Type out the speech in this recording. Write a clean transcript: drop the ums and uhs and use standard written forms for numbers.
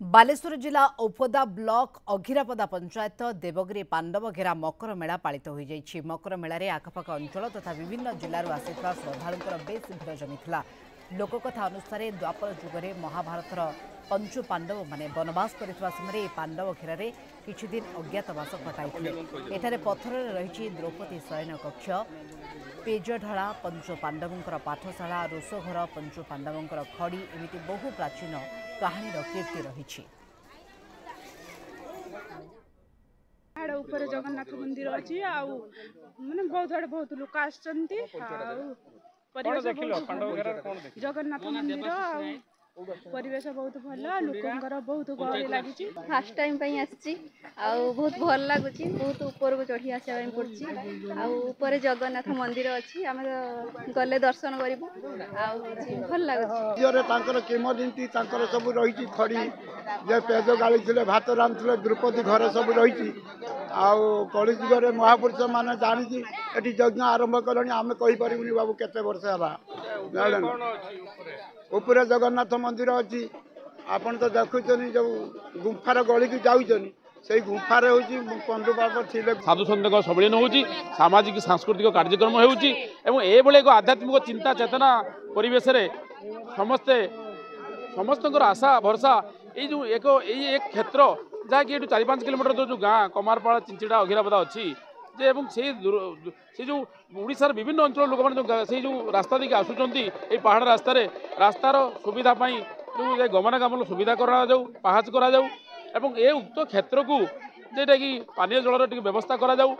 बालेश्वर जिला औपदा ब्लॉक अघिरापदा पंचायत देवगिरी पांडव घेरा मकर मेला पालित हो जाइछि। मकर मेलारे आखपाख अंचल तथा विभिन्न जिल्लारू आसिଥିବା श्रद्धालुंकर बेस भिड़ जमिथिला। लोककथा अनुसार द्वापर जुगरे महाभारतर पंचु पांडव माने वनवास करथिबा समय पांडव घेरारे किछि दिन अज्ञातवास कटाइथिले। एठारे पत्थर रहिछि द्रौपदी शयन कक्ष, पेजढाला पंचु पांडवंकर पाठशाला, रोषघर पंचु पांडवंकर खड़ी एमिति बहु प्राचीन कहानीर कीर्ति रहिछि। पहाड़ ऊपर जगन्नाथ मंदिर अच्छी माने बहुत आड़े बहुत लोक आसचंती जगन्नाथ मंदिर परिवेश बहुत भल लोकंकर बहुत गहली लगी। फास्ट टाइम आसी बहुत भल लगुच बहुत ऊपर को चढ़ी आसा पड़ी ऊपर जगन्नाथ मंदिर अच्छी आम गले दर्शन करूँ भल लगुच। किमती सब रही खड़ी जे पेज गाड़ी थे भात रांधुले द्रौपदी घर सब रही कलिजुगे महापुरुष मैंने जानी यज्ञ आरंभ कले आम कहीपर बाबू केते वर्ष है ऊपर जगन्नाथ मंदिर अच्छी आपन तो देखुन जो गुंफार गली की जाऊन से गुंफार पंडुपाल थे साधु सन्थ सम्मिलन हो सामाजिक सांस्कृतिक कार्यक्रम होभली एक आध्यात्मिक चिंता चेतना परिवेश समस्ते समस्त आशा भरसा एक क्षेत्र जहाँकि 4-5 किलोमीटर जो गाँ कमारपाड़ा चिंचिड़ा अघिरापदा अच्छी से जो ओडिशार विभिन्न अंचल लोक मैंने जो रास्ता देखिए आसुँच पहाड़ रास्तार सुविधा जो गमनागमन सुविधा कराऊ पाहाच कराऊ उक्त क्षेत्र को जेटा कि पानीय जलर व्यवस्था कराऊ।